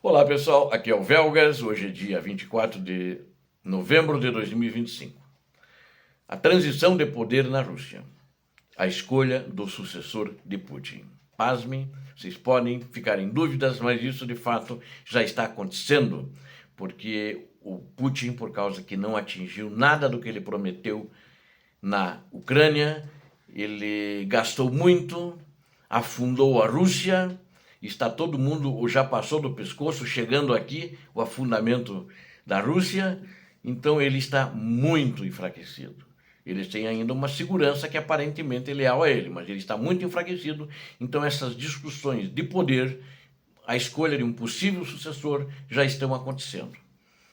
Olá pessoal, aqui é o Velgas, hoje é dia 24 de novembro de 2025. A transição de poder na Rússia, a escolha do sucessor de Putin. Pasmem, vocês podem ficar em dúvidas, mas isso de fato já está acontecendo, porque o Putin, por causa que não atingiu nada do que ele prometeu na Ucrânia, ele gastou muito, afundou a Rússia. Está todo mundo, já passou do pescoço, chegando aqui, o afundamento da Rússia. Então ele está muito enfraquecido. Eles têm ainda uma segurança que aparentemente é leal a ele, mas ele está muito enfraquecido. Então essas discussões de poder, a escolha de um possível sucessor, já estão acontecendo.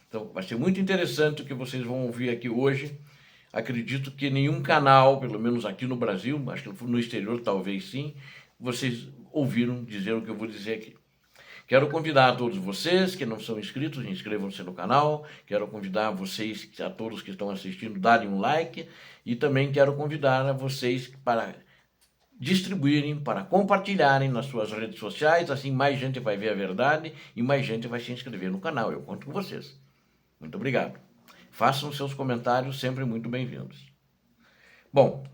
Então vai ser muito interessante o que vocês vão ouvir aqui hoje. Acredito que nenhum canal, pelo menos aqui no Brasil, acho que no exterior talvez sim, vocês ouviram dizer o que eu vou dizer aqui. Quero convidar a todos vocês que não são inscritos, inscrevam-se no canal. Quero convidar vocês, a todos que estão assistindo, darem um like. E também quero convidar a vocês para distribuírem, para compartilharem nas suas redes sociais. Assim mais gente vai ver a verdade e mais gente vai se inscrever no canal. Eu conto com vocês. Muito obrigado. Façam seus comentários, sempre muito bem-vindos. Bom,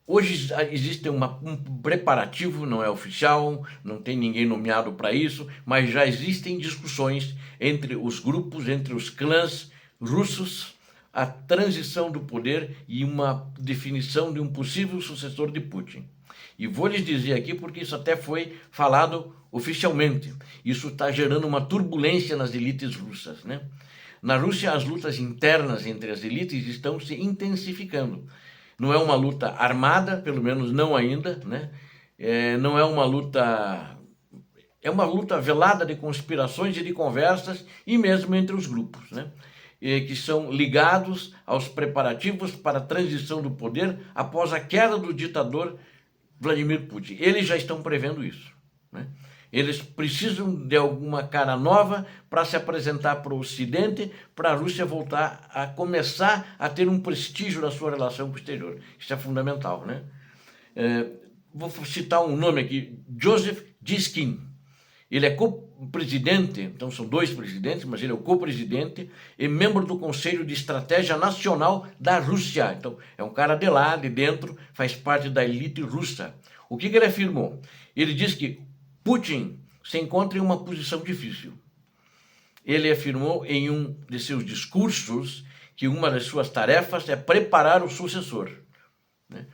hoje existe um preparativo, não é oficial, não tem ninguém nomeado para isso, mas já existem discussões entre os grupos, entre os clãs russos, a transição do poder e uma definição de um possível sucessor de Putin. E vou lhes dizer aqui porque isso até foi falado oficialmente. Isso está gerando uma turbulência nas elites russas, né? Na Rússia, as lutas internas entre as elites estão se intensificando. Não é uma luta armada, pelo menos não ainda, né? Não é uma luta... É uma luta velada de conspirações e de conversas, e mesmo entre os grupos, né? Que são ligados aos preparativos para a transição do poder após a queda do ditador Vladimir Putin. Eles já estão prevendo isso, né? Eles precisam de alguma cara nova para se apresentar para o Ocidente, para a Rússia voltar a começar a ter um prestígio na sua relação com o exterior. Isso é fundamental, né? Vou citar um nome aqui, Joseph Diskin. Ele é co-presidente, então são dois presidentes, mas ele é o co-presidente e membro do Conselho de Estratégia Nacional da Rússia. Então é um cara de lá, de dentro, faz parte da elite russa. O que ele afirmou? Ele diz que Putin se encontra em uma posição difícil. Ele afirmou em um de seus discursos que uma das suas tarefas é preparar o sucessor, né?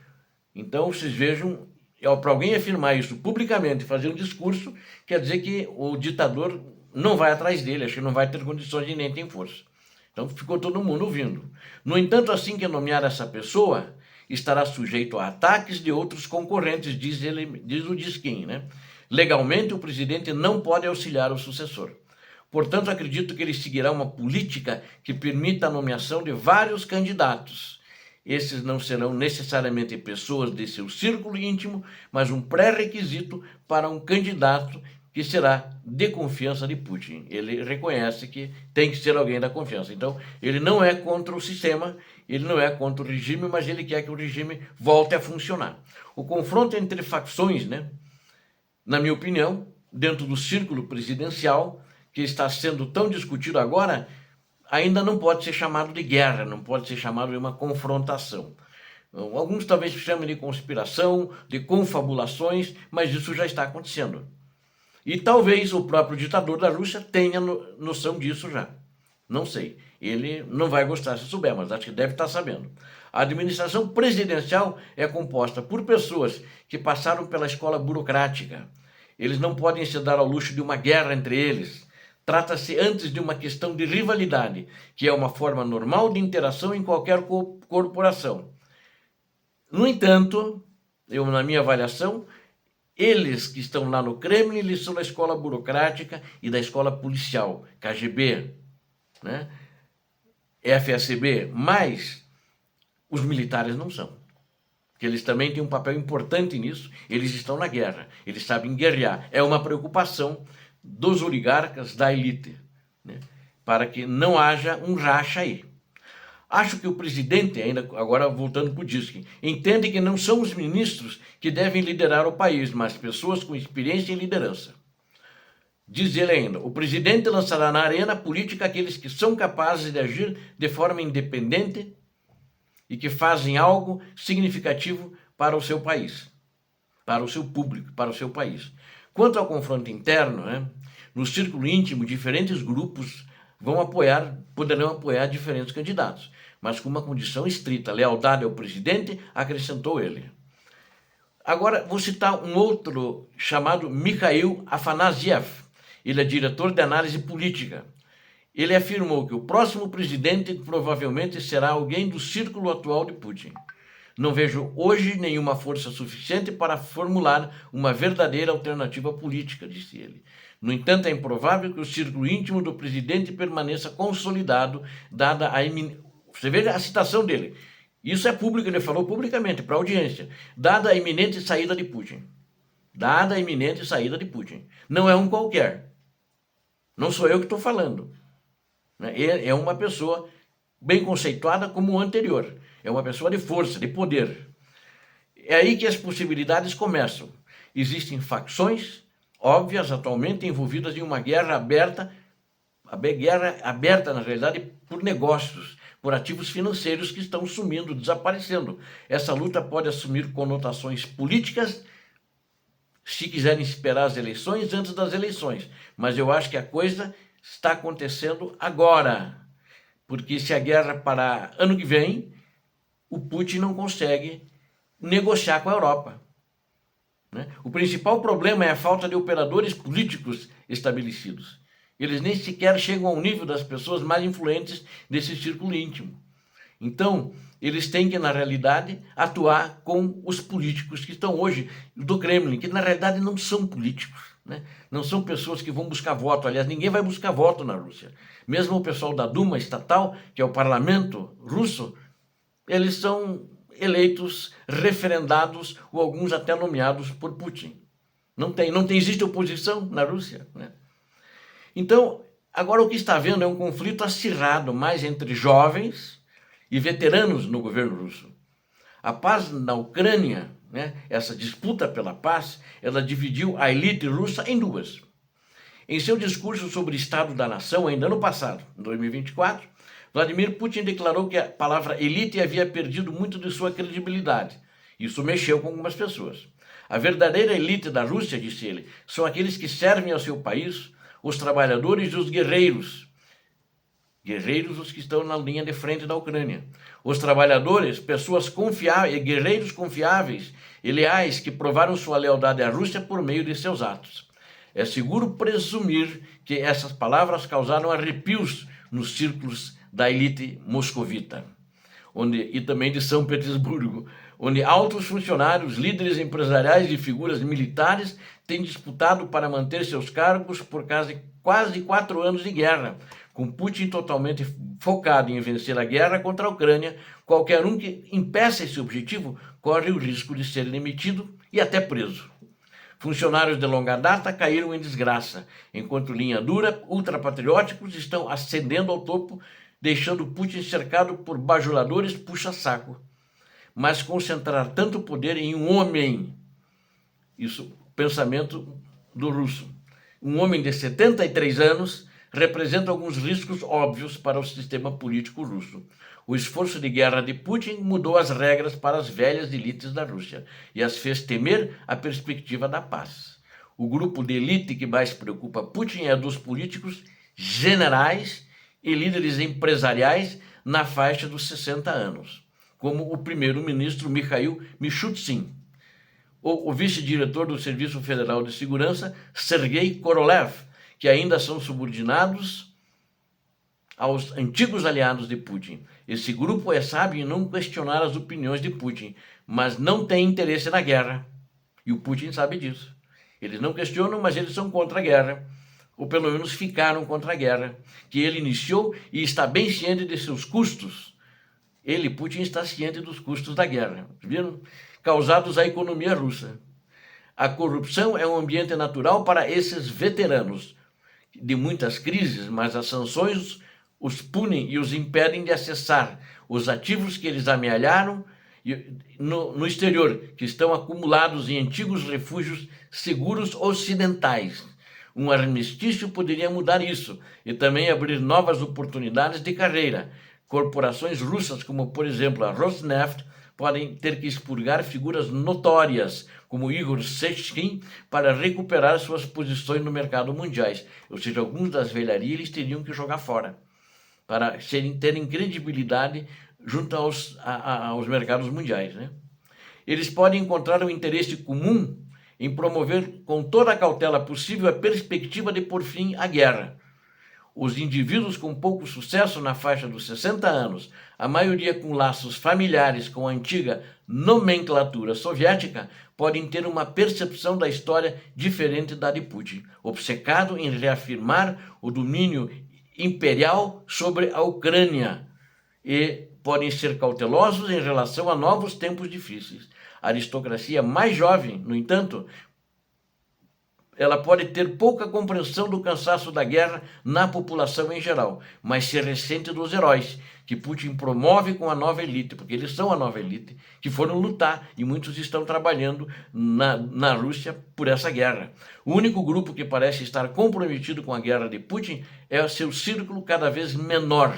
Então, vocês vejam, para alguém afirmar isso publicamente, fazer um discurso, quer dizer que o ditador não vai atrás dele, acho que não vai ter condições de nem ter força. Então, ficou todo mundo ouvindo. No entanto, assim que nomear essa pessoa, estará sujeito a ataques de outros concorrentes, diz o Diskin, né? Legalmente, o presidente não pode auxiliar o sucessor. Portanto, acredito que ele seguirá uma política que permita a nomeação de vários candidatos. Esses não serão necessariamente pessoas de seu círculo íntimo, mas um pré-requisito para um candidato que será de confiança de Putin. Ele reconhece que tem que ser alguém da confiança. Então, ele não é contra o sistema, ele não é contra o regime, mas ele quer que o regime volte a funcionar. O confronto entre facções, né, na minha opinião, dentro do círculo presidencial, que está sendo tão discutido agora, ainda não pode ser chamado de guerra, não pode ser chamado de uma confrontação. Alguns talvez chamem de conspiração, de confabulações, mas isso já está acontecendo. E talvez o próprio ditador da Rússia tenha noção disso já. Não sei. Ele não vai gostar se souber, mas acho que deve estar sabendo. A administração presidencial é composta por pessoas que passaram pela escola burocrática. Eles não podem se dar ao luxo de uma guerra entre eles. Trata-se antes de uma questão de rivalidade, que é uma forma normal de interação em qualquer corporação. No entanto, na minha avaliação, eles que estão lá no Kremlin, eles são da escola burocrática e da escola policial, KGB, né? FSB, mas os militares não são. Porque eles também têm um papel importante nisso, eles estão na guerra, eles sabem guerrear. É uma preocupação dos oligarcas, da elite, né? Para que não haja um racha aí. Acho que o presidente, ainda agora voltando para o Diskin, entende que não são os ministros que devem liderar o país, mas pessoas com experiência em liderança. Diz ele ainda: o presidente lançará na arena política aqueles que são capazes de agir de forma independente e que fazem algo significativo para o seu país, para o seu público, para o seu país. Quanto ao confronto interno, né, no círculo íntimo, diferentes grupos poderão apoiar diferentes candidatos, mas com uma condição estrita: lealdade ao presidente, acrescentou ele. Agora, vou citar um outro chamado Mikhail Afanasiev. Ele é diretor de análise política. Ele afirmou que o próximo presidente provavelmente será alguém do círculo atual de Putin. Não vejo hoje nenhuma força suficiente para formular uma verdadeira alternativa política, disse ele. No entanto, é improvável que o círculo íntimo do presidente permaneça consolidado, dada a Você veja a citação dele. Isso é público, ele falou publicamente para a audiência. Dada a iminente saída de Putin. Dada a iminente saída de Putin. Não é um qualquer. Não sou eu que estou falando. É uma pessoa bem conceituada como o anterior. É uma pessoa de força, de poder. É aí que as possibilidades começam. Existem facções óbvias atualmente envolvidas em uma guerra aberta, na realidade, por negócios, por ativos financeiros que estão sumindo, desaparecendo. Essa luta pode assumir conotações políticas, se quiserem esperar as eleições, antes das eleições. Mas eu acho que a coisa está acontecendo agora. Porque se a guerra parar ano que vem, o Putin não consegue negociar com a Europa. O principal problema é a falta de operadores políticos estabelecidos. Eles nem sequer chegam ao nível das pessoas mais influentes desse círculo íntimo. Então, eles têm que, na realidade, atuar com os políticos que estão hoje do Kremlin, que na realidade não são políticos, Não são pessoas que vão buscar voto. Aliás, ninguém vai buscar voto na Rússia. Mesmo o pessoal da Duma estatal, que é o parlamento russo, eles são eleitos, referendados ou alguns até nomeados por Putin. Não existe oposição na Rússia, Então, agora o que está havendo é um conflito acirrado mais entre jovens e veteranos no governo russo. A paz na Ucrânia, essa disputa pela paz, ela dividiu a elite russa em duas. Em seu discurso sobre o Estado da Nação, ainda no passado, em 2024, Vladimir Putin declarou que a palavra elite havia perdido muito de sua credibilidade. Isso mexeu com algumas pessoas. A verdadeira elite da Rússia, disse ele, são aqueles que servem ao seu país, os trabalhadores e os guerreiros. Guerreiros, os que estão na linha de frente da Ucrânia. Os trabalhadores, pessoas confiáveis, guerreiros confiáveis e leais que provaram sua lealdade à Rússia por meio de seus atos. É seguro presumir que essas palavras causaram arrepios nos círculos da elite moscovita, e também de São Petersburgo, onde altos funcionários, líderes empresariais e figuras militares têm disputado para manter seus cargos por quase 4 anos de guerra. Com Putin totalmente focado em vencer a guerra contra a Ucrânia, qualquer um que impeça esse objetivo corre o risco de ser demitido e até preso. Funcionários de longa data caíram em desgraça, enquanto linha dura, ultrapatrióticos estão ascendendo ao topo, deixando Putin cercado por bajuladores puxa-saco. Mas concentrar tanto poder em um homem, isso, pensamento do russo, um homem de 73 anos, representa alguns riscos óbvios para o sistema político russo. O esforço de guerra de Putin mudou as regras para as velhas elites da Rússia e as fez temer a perspectiva da paz. O grupo de elite que mais preocupa Putin é dos políticos, generais e líderes empresariais na faixa dos 60 anos, como o primeiro-ministro Mikhail Mishustin, o vice-diretor do Serviço Federal de Segurança, Sergei Korolev, que ainda são subordinados aos antigos aliados de Putin. Esse grupo é sábio em não questionar as opiniões de Putin, mas não tem interesse na guerra. E o Putin sabe disso. Eles não questionam, mas eles são contra a guerra, ou pelo menos ficaram contra a guerra, que ele iniciou e está bem ciente de seus custos. Ele, Putin, está ciente dos custos da guerra, viram? Causados à economia russa. A corrupção é um ambiente natural para esses veteranos de muitas crises, mas as sanções os punem e os impedem de acessar os ativos que eles amealharam no exterior, que estão acumulados em antigos refúgios seguros ocidentais. Um armistício poderia mudar isso e também abrir novas oportunidades de carreira. Corporações russas, como por exemplo a Rosneft, podem ter que expurgar figuras notórias, como Igor Sechin, para recuperar suas posições no mercado mundiais. Ou seja, alguns das velharias eles teriam que jogar fora, para terem credibilidade junto aos mercados mundiais, né? Eles podem encontrar um interesse comum em promover com toda a cautela possível a perspectiva de pôr fim à guerra. Os indivíduos com pouco sucesso na faixa dos 60 anos, a maioria com laços familiares com a antiga nomenclatura soviética, podem ter uma percepção da história diferente da de Putin, obcecado em reafirmar o domínio imperial sobre a Ucrânia, e podem ser cautelosos em relação a novos tempos difíceis. A aristocracia mais jovem, no entanto, ela pode ter pouca compreensão do cansaço da guerra na população em geral, mas se ressente dos heróis que Putin promove com a nova elite, porque eles são a nova elite, que foram lutar e muitos estão trabalhando na Rússia por essa guerra. O único grupo que parece estar comprometido com a guerra de Putin é o seu círculo cada vez menor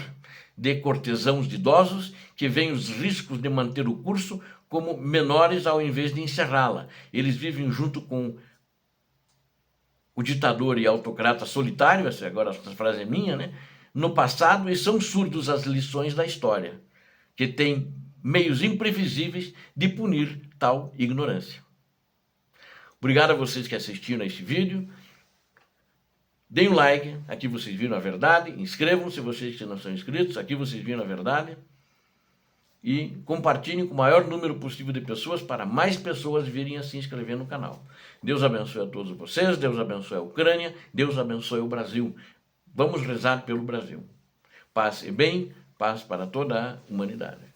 de cortesãos de idosos que veem os riscos de manter o curso como menores ao invés de encerrá-la. Eles vivem junto com o ditador e autocrata solitário, essa agora essa frase é minha, né? No passado, e são surdos às lições da história, que tem meios imprevisíveis de punir tal ignorância. Obrigado a vocês que assistiram a este vídeo. Deem um like, aqui vocês viram a verdade. Inscrevam-se vocês que não são inscritos, aqui vocês viram a verdade. E compartilhem com o maior número possível de pessoas para mais pessoas virem a se inscrever no canal. Deus abençoe a todos vocês, Deus abençoe a Ucrânia, Deus abençoe o Brasil. Vamos rezar pelo Brasil. Paz e bem, paz para toda a humanidade.